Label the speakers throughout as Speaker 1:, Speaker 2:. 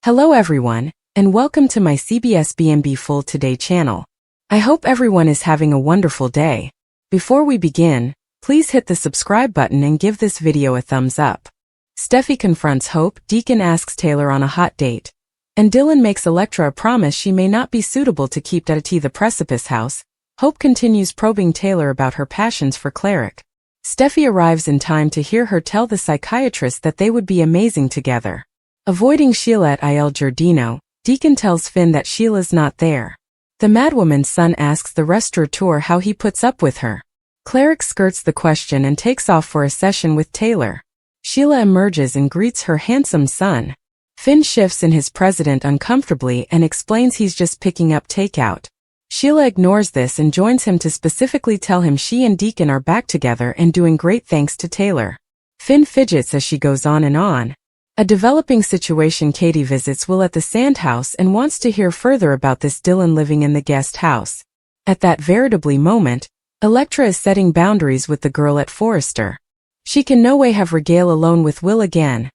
Speaker 1: Hello everyone, and welcome to my CBS BNB Full Today channel. I hope everyone is having a wonderful day. Before we begin, please hit the subscribe button and give this video a thumbs up. Steffy confronts Hope, Deacon asks Taylor on a hot date, and Dylan makes Elektra a promise she may not be suitable to keep at the Precipice House. Hope continues probing Taylor about her passions for Cleric. Steffy arrives in time to hear her tell the psychiatrist that they would be amazing together. Avoiding Sheila at Il Giardino, Deacon tells Finn that Sheila's not there. The madwoman's son asks the restaurateur how he puts up with her. Cleric skirts the question and takes off for a session with Taylor. Sheila emerges and greets her handsome son. Finn shifts in his president uncomfortably and explains he's just picking up takeout. Sheila ignores this and joins him to specifically tell him she and Deacon are back together and doing great thanks to Taylor. Finn fidgets as she goes on and on. A developing situation. Katie visits Will at the sand house and wants to hear further about this Dylan living in the guest house. At that veritably moment, Elektra is setting boundaries with the girl at Forrester. She can no way have Regale alone with Will again.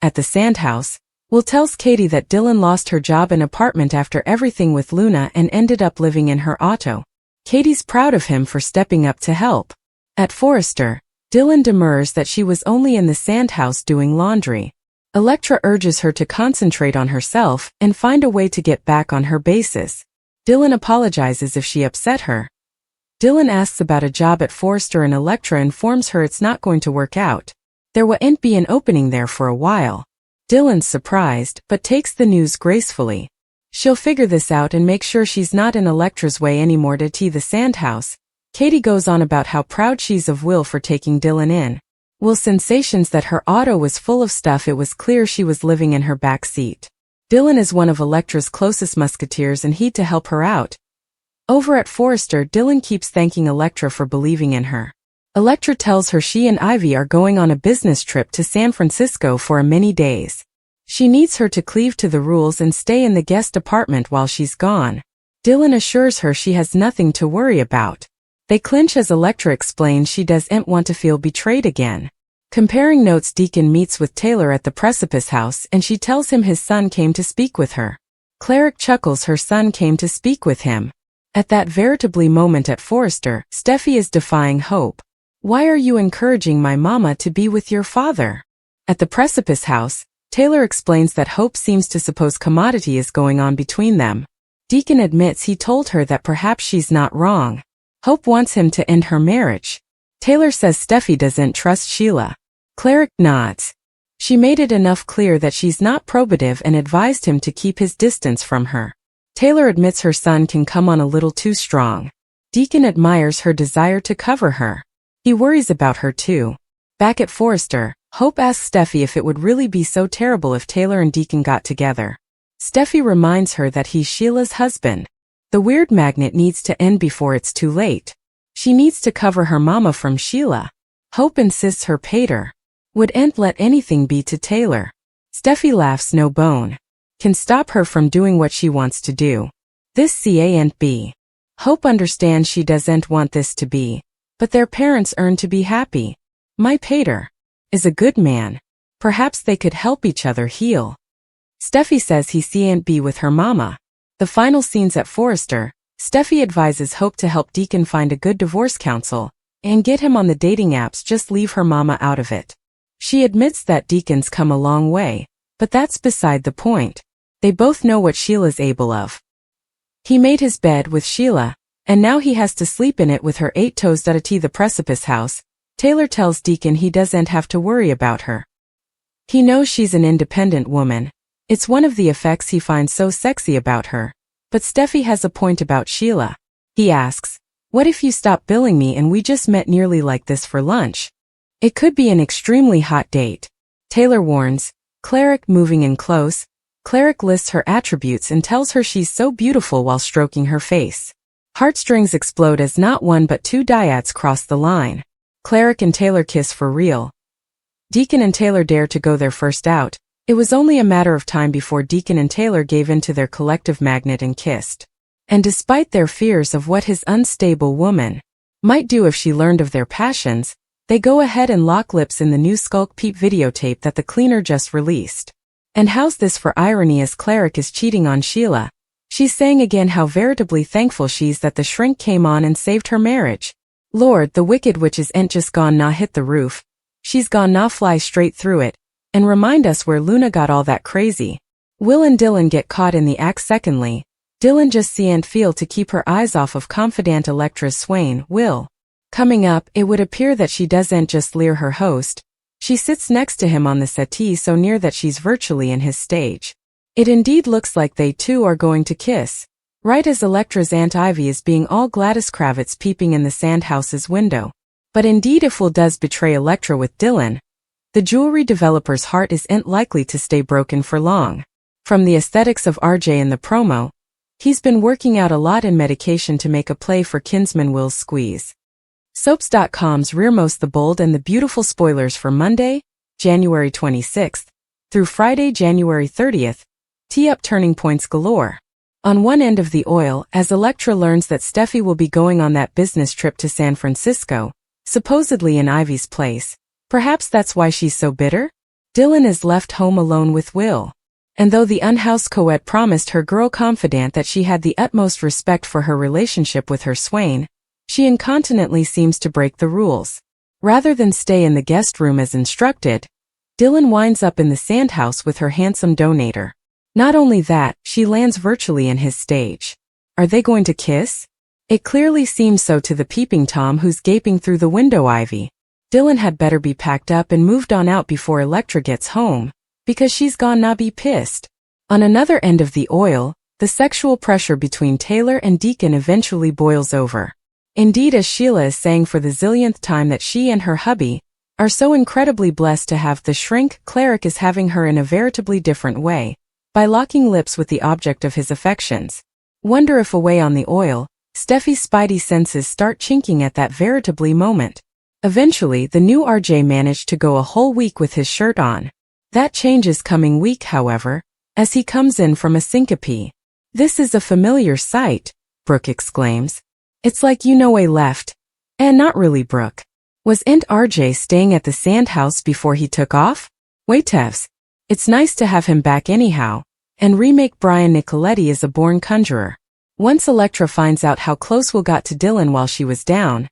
Speaker 1: At the sand house, Will tells Katie that Dylan lost her job and apartment after everything with Luna and ended up living in her auto. Katie's proud of him for stepping up to help. At Forrester, Dylan demurs that she was only in the sand house doing laundry. Elektra urges her to concentrate on herself and find a way to get back on her basis. Dylan apologizes if she upset her. Dylan asks about a job at Forrester and Elektra informs her it's not going to work out. There won't be an opening there for a while. Dylan's surprised but takes the news gracefully. She'll figure this out and make sure she's not in Elektra's way anymore. To the sand house, Katie goes on about how proud she's of Will for taking Dylan in. Will's sensations that her auto was full of stuff. It was clear she was living in her back seat. Dylan is one of Elektra's closest musketeers and he'd to help her out. Over at Forrester, Dylan keeps thanking Elektra for believing in her. Elektra tells her she and Ivy are going on a business trip to San Francisco for many days. She needs her to cleave to the rules and stay in the guest apartment while she's gone. Dylan assures her she has nothing to worry about. They clinch as Elektra explains she doesn't want to feel betrayed again. Comparing notes, Deacon meets with Taylor at the Precipice House and she tells him his son came to speak with her. Cleric chuckles her son came to speak with him. At that veritably moment at Forrester, Steffy is defying Hope. Why are you encouraging my mama to be with your father? At the Precipice House, Taylor explains that Hope seems to suppose commodity is going on between them. Deacon admits he told her that perhaps she's not wrong. Hope wants him to end her marriage. Taylor says Steffy doesn't trust Sheila. Cleric nods. She made it enough clear that she's not probative and advised him to keep his distance from her. Taylor admits her son can come on a little too strong. Deacon admires her desire to cover her. He worries about her too. Back at Forrester, Hope asks Steffy if it would really be so terrible if Taylor and Deacon got together. Steffy reminds her that he's Sheila's husband. The weird magnet needs to end before it's too late. She needs to cover her mama from Sheila. Hope insists her pater wouldn't let anything be to Taylor. Steffy laughs no bone. Can stop her from doing what she wants to do. This can't be. Hope understands she doesn't want this to be, but their parents earn to be happy. My pater is a good man. Perhaps they could help each other heal. Steffy says he can't be with her mama. The final scenes at Forrester, Steffy advises Hope to help Deacon find a good divorce counsel and get him on the dating apps. Just leave her mama out of it. She admits that Deacon's come a long way, but that's beside the point. They both know what Sheila's able of. He made his bed with Sheila, and now he has to sleep in it with her 8 toes. At the Precipice House, Taylor tells Deacon he doesn't have to worry about her. He knows she's an independent woman. It's one of the effects he finds so sexy about her. But Steffy has a point about Sheila. He asks, what if you stop billing me and we just met nearly like this for lunch? It could be an extremely hot date. Taylor warns, Cleric moving in close. Cleric lists her attributes and tells her she's so beautiful while stroking her face. Heartstrings explode as not one but 2 dyads cross the line. Cleric and Taylor kiss for real. Deacon and Taylor dare to go their first out. It was only a matter of time before Deacon and Taylor gave in to their collective magnet and kissed. And despite their fears of what his unstable woman might do if she learned of their passions, they go ahead and lock lips in the new Skulk Peep videotape that the cleaner just released. And how's this for irony as Cleric is cheating on Sheila? She's saying again how veritably thankful she's that the shrink came on and saved her marriage. Lord, the wicked witches ain't just gone nah hit the roof. She's gone nah fly straight through it. And remind us where Luna got all that crazy. Will and Dylan get caught in the act. Secondly, Dylan just can't feel to keep her eyes off of confidant Electra's swain, Will. Coming up, it would appear that she doesn't just leer her host. She sits next to him on the settee so near that she's virtually in his stage. It indeed looks like they two are going to kiss. Right as Electra's Aunt Ivy is being all Gladys Kravitz peeping in the Sandhouse's window. But indeed if Will does betray Electra with Dylan, the jewelry developer's heart isn't likely to stay broken for long. From the aesthetics of RJ in the promo, he's been working out a lot in medication to make a play for Kinsman Will's squeeze. Soaps.com's Rearmost the Bold and the Beautiful spoilers for Monday, January 26th, through Friday, January 30th, tee up turning points galore. On one end of the oil, as Electra learns that Steffy will be going on that business trip to San Francisco, supposedly in Ivy's place. Perhaps that's why she's so bitter? Dylan is left home alone with Will. And though the unhoused coed promised her girl confidant that she had the utmost respect for her relationship with her swain, she incontinently seems to break the rules. Rather than stay in the guest room as instructed, Dylan winds up in the Sandhouse with her handsome donator. Not only that, she lands virtually in his stage. Are they going to kiss? It clearly seems so to the peeping Tom who's gaping through the window. Ivy. Dylan had better be packed up and moved on out before Electra gets home, because she's gonna be pissed. On another end of the oil, the sexual pressure between Taylor and Deacon eventually boils over. Indeed, as Sheila is saying for the zillionth time that she and her hubby are so incredibly blessed to have the shrink, Cleric is having her in a veritably different way, by locking lips with the object of his affections. Wonder if away on the oil, Steffi's spidey senses start chinking at that veritably moment. Eventually, the new RJ managed to go a whole week with his shirt on. That changes coming week, however, as he comes in from a syncope. This is a familiar sight, Brooke exclaims. It's like you know a left. And not really, Brooke. Wasn't RJ staying at the Sandhouse before he took off? Wait, Tevs. It's nice to have him back anyhow. And remake Brian Nicoletti is a born conjurer. Once Electra finds out how close Will got to Dylan while she was down,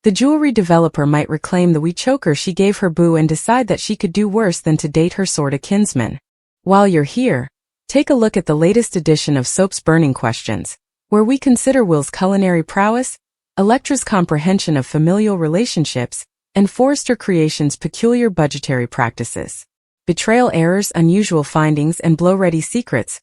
Speaker 1: the jewelry developer might reclaim the wee choker she gave her boo and decide that she could do worse than to date her sorta kinsman. While you're here, take a look at the latest edition of Soap's Burning Questions, where we consider Will's culinary prowess, Electra's comprehension of familial relationships, and Forrester Creations' peculiar budgetary practices. Betrayal errors, unusual findings, and blow-ready secrets.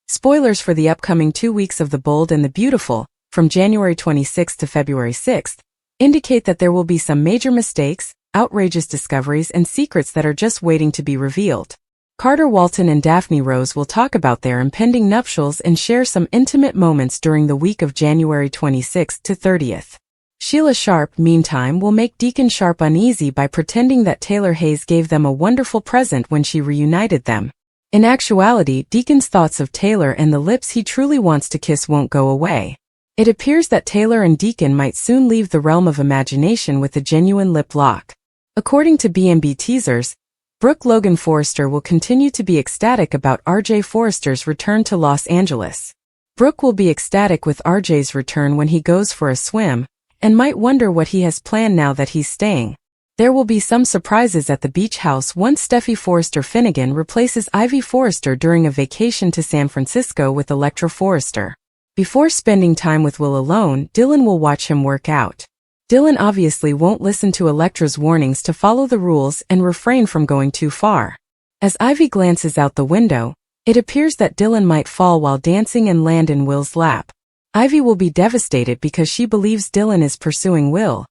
Speaker 1: Spoilers for the upcoming 2 weeks of The Bold and the Beautiful, from January 26th to February 6th, indicate that there will be some major mistakes, outrageous discoveries, and secrets that are just waiting to be revealed. Carter Walton and Daphne Rose will talk about their impending nuptials and share some intimate moments during the week of January 26th to 30th. Sheila Sharp, meantime, will make Deacon Sharp uneasy by pretending that Taylor Hayes gave them a wonderful present when she reunited them. In actuality, Deacon's thoughts of Taylor and the lips he truly wants to kiss won't go away. It appears that Taylor and Deacon might soon leave the realm of imagination with a genuine lip lock. According to B&B teasers, Brooke Logan Forrester will continue to be ecstatic about RJ Forrester's return to Los Angeles. Brooke will be ecstatic with RJ's return when he goes for a swim, and might wonder what he has planned now that he's staying. There will be some surprises at the beach house once Steffi Forrester Finnegan replaces Ivy Forrester during a vacation to San Francisco with Electra Forrester. Before spending time with Will alone, Dylan will watch him work out. Dylan obviously won't listen to Electra's warnings to follow the rules and refrain from going too far. As Ivy glances out the window, it appears that Dylan might fall while dancing and land in Will's lap. Ivy will be devastated because she believes Dylan is pursuing Will.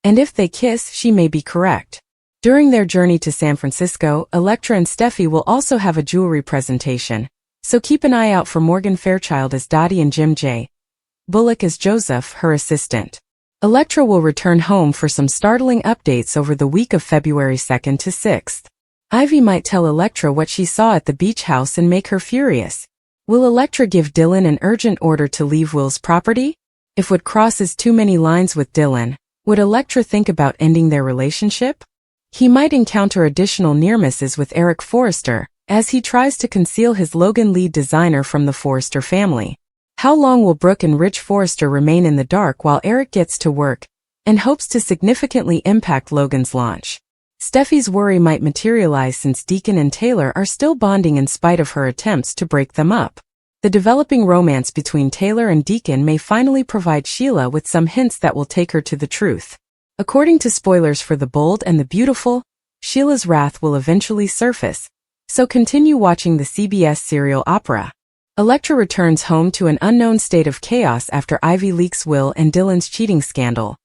Speaker 1: And if they kiss, she may be correct. During their journey to San Francisco, Electra and Steffi will also have a jewelry presentation, so keep an eye out for Morgan Fairchild as Dottie and Jim J. Bullock as Joseph, her assistant. Electra will return home for some startling updates over the week of February 2nd to 6th. Ivy might tell Electra what she saw at the beach house and make her furious. Will Electra give Dylan an urgent order to leave Will's property? If Wood crosses too many lines with Dylan, would Electra think about ending their relationship? He might encounter additional near misses with Eric Forrester, as he tries to conceal his Logan lead designer from the Forrester family. How long will Brooke and Rich Forrester remain in the dark while Eric gets to work and hopes to significantly impact Logan's launch? Steffy's worry might materialize since Deacon and Taylor are still bonding in spite of her attempts to break them up. The developing romance between Taylor and Deacon may finally provide Sheila with some hints that will take her to the truth. According to spoilers for The Bold and the Beautiful, Sheila's wrath will eventually surface, so continue watching the CBS serial opera. Elektra returns home to an unknown state of chaos after Ivy leaks Will and Dylan's cheating scandal.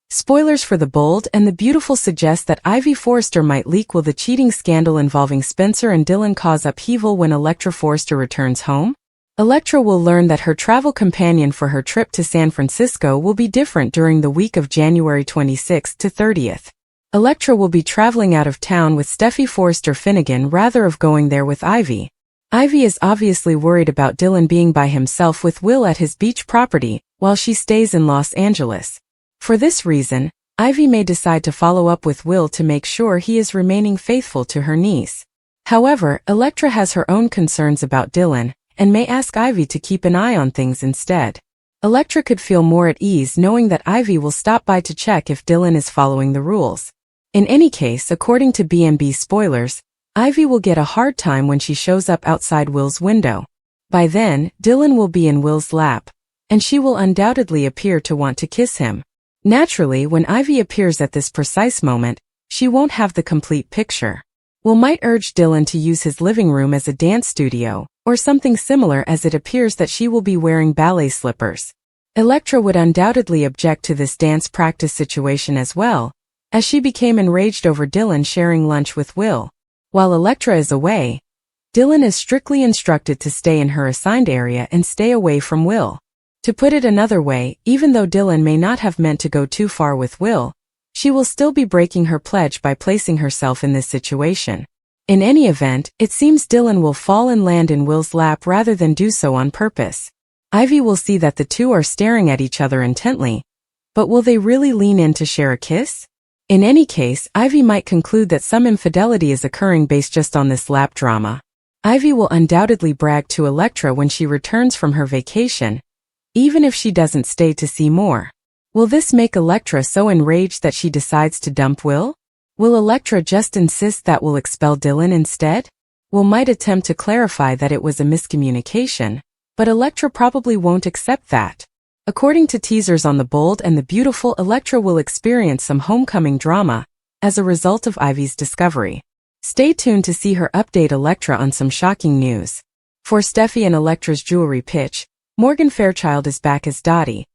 Speaker 1: Spoilers for The Bold and the Beautiful suggest that Ivy Forrester might leak Will the cheating scandal involving Spencer and Dylan cause upheaval when Elektra Forrester returns home. Elektra will learn that her travel companion for her trip to San Francisco will be different during the week of January 26th to 30th. Elektra will be traveling out of town with Steffy Forrester Finnegan rather of going there with Ivy. Ivy is obviously worried about Dylan being by himself with Will at his beach property while she stays in Los Angeles. For this reason, Ivy may decide to follow up with Will to make sure he is remaining faithful to her niece. However, Elektra has her own concerns about Dylan and may ask Ivy to keep an eye on things instead. Elektra could feel more at ease knowing that Ivy will stop by to check if Dylan is following the rules. In any case, according to B&B spoilers, Ivy will get a hard time when she shows up outside Will's window. By then, Dylan will be in Will's lap, and she will undoubtedly appear to want to kiss him. Naturally, when Ivy appears at this precise moment, she won't have the complete picture. Will might urge Dylan to use his living room as a dance studio, or something similar, as it appears that she will be wearing ballet slippers. Elektra would undoubtedly object to this dance practice situation as well, as she became enraged over Dylan sharing lunch with Will. While Elektra is away, Dylan is strictly instructed to stay in her assigned area and stay away from Will. To put it another way, even though Dylan may not have meant to go too far with Will, she will still be breaking her pledge by placing herself in this situation. In any event, it seems Dylan will fall and land in Will's lap rather than do so on purpose. Ivy will see that the two are staring at each other intently, but will they really lean in to share a kiss? In any case, Ivy might conclude that some infidelity is occurring based just on this lap drama. Ivy will undoubtedly brag to Elektra when she returns from her vacation, even if she doesn't stay to see more. Will this make Elektra so enraged that she decides to dump Will? Will Elektra just insist that Will expel Dylan instead? Will might attempt to clarify that it was a miscommunication, but Elektra probably won't accept that. According to teasers on The Bold and the Beautiful, Elektra will experience some homecoming drama as a result of Ivy's discovery. Stay tuned to see her update Elektra on some shocking news. For Steffy and Elektra's jewelry pitch, Morgan Fairchild is back as Dottie.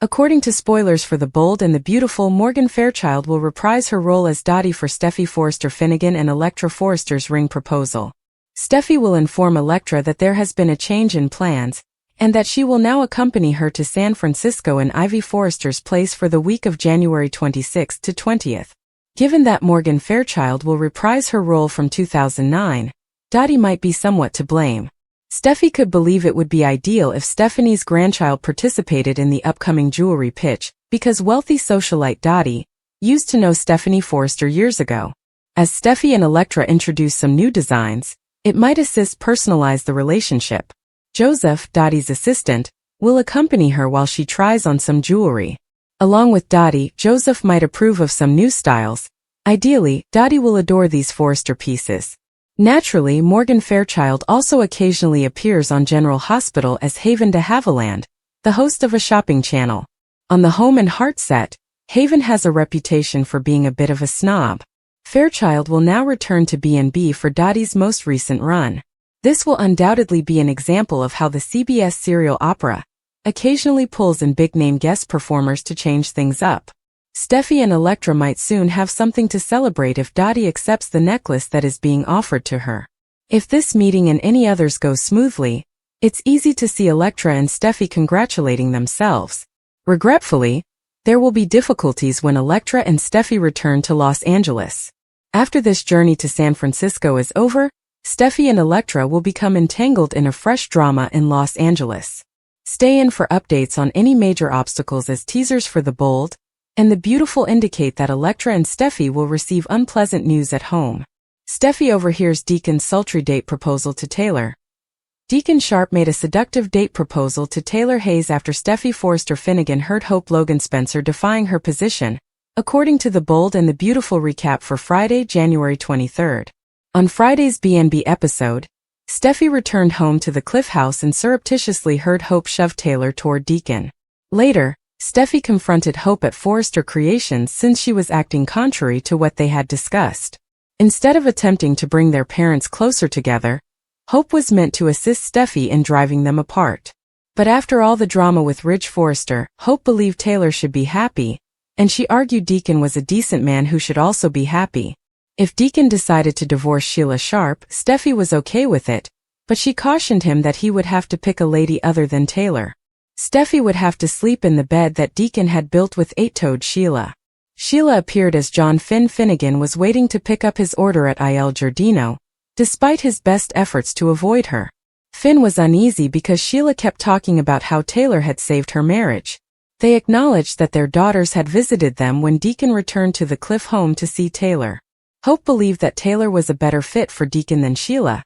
Speaker 1: According to spoilers for The Bold and the Beautiful, Morgan Fairchild will reprise her role as Dottie for Steffy Forrester Finnegan and Elektra Forrester's ring proposal. Steffy will inform Elektra that there has been a change in plans, and that she will now accompany her to San Francisco in Ivy Forrester's place for the week of January 26th to 20th. Given that Morgan Fairchild will reprise her role from 2009, Dottie might be somewhat to blame. Steffy could believe it would be ideal if Stephanie's grandchild participated in the upcoming jewelry pitch, because wealthy socialite Dottie used to know Stephanie Forrester years ago. As Steffy and Elektra introduce some new designs, it might assist personalize the relationship. Joseph, Dottie's assistant, will accompany her while she tries on some jewelry. Along with Dottie, Joseph might approve of some new styles. Ideally, Dottie will adore these Forrester pieces. Naturally, Morgan Fairchild also occasionally appears on General Hospital as Haven de Haviland, the host of a shopping channel. On the Home and Heart set, Haven has a reputation for being a bit of a snob. Fairchild will now return to B&B for Dottie's most recent run. This will undoubtedly be an example of how the CBS serial opera occasionally pulls in big-name guest performers to change things up. Steffy and Elektra might soon have something to celebrate if Dottie accepts the necklace that is being offered to her. If this meeting and any others go smoothly, it's easy to see Elektra and Steffy congratulating themselves. Regretfully, there will be difficulties when Elektra and Steffy return to Los Angeles. After this journey to San Francisco is over, Steffy and Elektra will become entangled in a fresh drama in Los Angeles. Stay in for updates on any major obstacles, as teasers for The Bold and the Beautiful indicate that Elektra and Steffy will receive unpleasant news at home. Steffy overhears Deacon's sultry date proposal to Taylor. Deacon Sharp made a seductive date proposal to Taylor Hayes after Steffy Forrester Finnegan heard Hope Logan Spencer defying her position, according to the Bold and the Beautiful recap for Friday, January 23. On Friday's B&B episode, Steffy returned home to the Cliff House and surreptitiously heard Hope shove Taylor toward Deacon. Later, Steffy confronted Hope at Forrester Creations since she was acting contrary to what they had discussed. Instead of attempting to bring their parents closer together, Hope was meant to assist Steffy in driving them apart. But after all the drama with Ridge Forrester, Hope believed Taylor should be happy, and she argued Deacon was a decent man who should also be happy. If Deacon decided to divorce Sheila Sharp, Steffy was okay with it, but she cautioned him that he would have to pick a lady other than Taylor. Steffy would have to sleep in the bed that Deacon had built with eight-toed Sheila. Sheila appeared as John Finnegan was waiting to pick up his order at Il Giardino, despite his best efforts to avoid her. Finn was uneasy because Sheila kept talking about how Taylor had saved her marriage. They acknowledged that their daughters had visited them when Deacon returned to the Cliff home to see Taylor. Hope believed that Taylor was a better fit for Deacon than Sheila,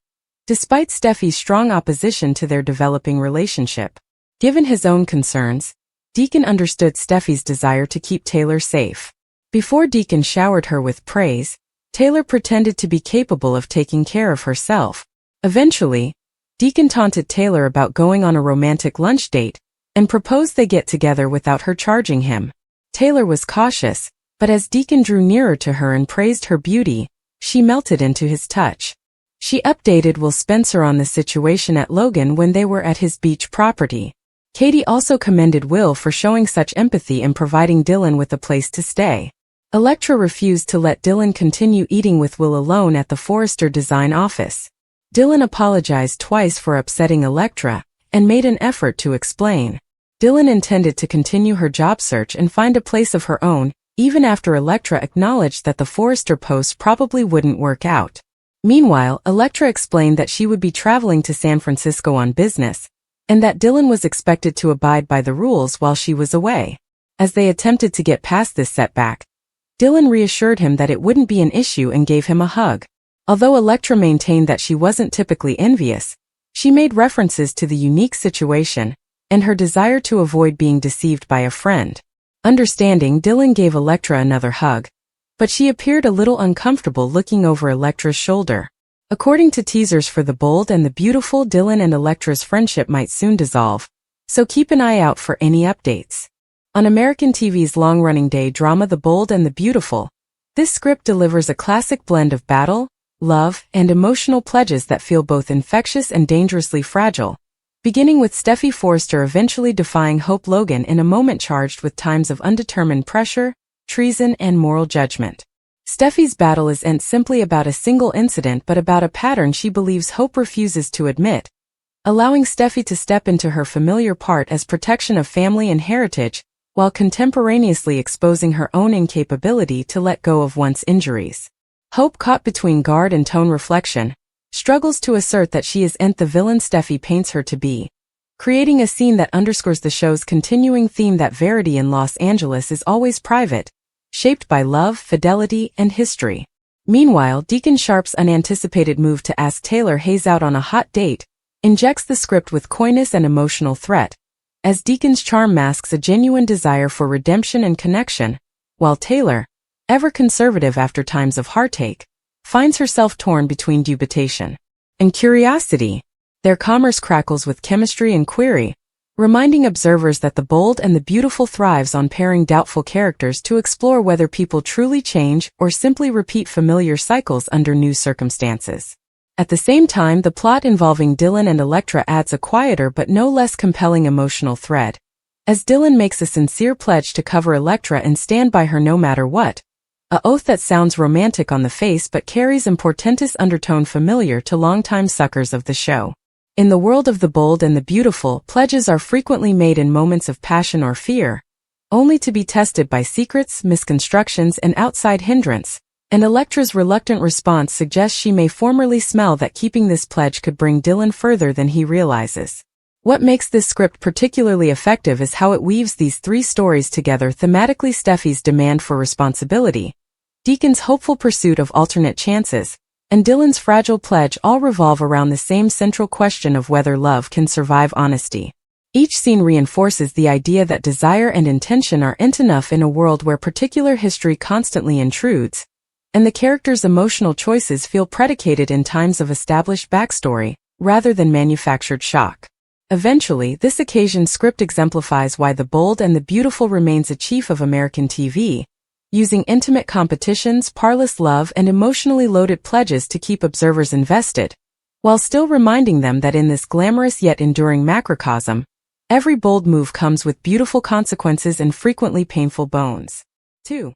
Speaker 1: despite Steffy's strong opposition to their developing relationship. Given his own concerns, Deacon understood Steffy's desire to keep Taylor safe. Before Deacon showered her with praise, Taylor pretended to be capable of taking care of herself. Eventually, Deacon taunted Taylor about going on a romantic lunch date and proposed they get together without her charging him. Taylor was cautious, but as Deacon drew nearer to her and praised her beauty, she melted into his touch. She updated Will Spencer on the situation at Logan when they were at his beach property. Katie also commended Will for showing such empathy and providing Dylan with a place to stay. Elektra refused to let Dylan continue eating with Will alone at the Forrester Design office. Dylan apologized twice for upsetting Elektra and made an effort to explain. Dylan intended to continue her job search and find a place of her own, even after Elektra acknowledged that the Forrester post probably wouldn't work out. Meanwhile, Elektra explained that she would be traveling to San Francisco on business, and that Dylan was expected to abide by the rules while she was away. As they attempted to get past this setback, Dylan reassured him that it wouldn't be an issue and gave him a hug. Although Elektra maintained that she wasn't typically envious, she made references to the unique situation and her desire to avoid being deceived by a friend. Understanding, Dylan gave Elektra another hug, but she appeared a little uncomfortable looking over Elektra's shoulder. According to teasers for The Bold and the Beautiful, Dylan and Elektra's friendship might soon dissolve, so keep an eye out for any updates. On American TV's long-running day drama The Bold and the Beautiful, this script delivers a classic blend of battle, love, and emotional pledges that feel both infectious and dangerously fragile, beginning with Steffy Forrester eventually defying Hope Logan in a moment charged with times of undetermined pressure, treason, and moral judgment. Steffy's battle isn't simply about a single incident but about a pattern she believes Hope refuses to admit, allowing Steffy to step into her familiar part as protection of family and heritage, while contemporaneously exposing her own incapability to let go of one's injuries. Hope, caught between guard and tone reflection, struggles to assert that she isn't the villain Steffy paints her to be, creating a scene that underscores the show's continuing theme that Verity in Los Angeles is always private, shaped by love, fidelity, and history. Meanwhile, Deacon Sharp's unanticipated move to ask Taylor Hayes out on a hot date injects the script with coyness and emotional threat, as Deacon's charm masks a genuine desire for redemption and connection, while Taylor, ever conservative after times of heartache, finds herself torn between dubitation and curiosity. Their commerce crackles with chemistry and query, reminding observers that The Bold and the Beautiful thrives on pairing doubtful characters to explore whether people truly change or simply repeat familiar cycles under new circumstances. At the same time, the plot involving Dylan and Elektra adds a quieter but no less compelling emotional thread, as Dylan makes a sincere pledge to cover Elektra and stand by her no matter what, a oath that sounds romantic on the face but carries a portentous undertone familiar to longtime suckers of the show. In the world of The Bold and the Beautiful, pledges are frequently made in moments of passion or fear, only to be tested by secrets, misconstructions, and outside hindrance, and Elektra's reluctant response suggests she may formerly smell that keeping this pledge could bring Dylan further than he realizes. What makes this script particularly effective is how it weaves these three stories together thematically: Steffy's demand for responsibility, Deacon's hopeful pursuit of alternate chances, and Dylan's fragile pledge all revolve around the same central question of whether love can survive honesty. Each scene reinforces the idea that desire and intention aren't enough in a world where particular history constantly intrudes, and the characters' emotional choices feel predicated in times of established backstory, rather than manufactured shock. Eventually, this occasion script exemplifies why the bold and the beautiful remains a chief of American TV, using intimate competitions, parlous love, and emotionally loaded pledges to keep observers invested, while still reminding them that in this glamorous yet enduring macrocosm, every bold move comes with beautiful consequences and frequently painful bones. 2.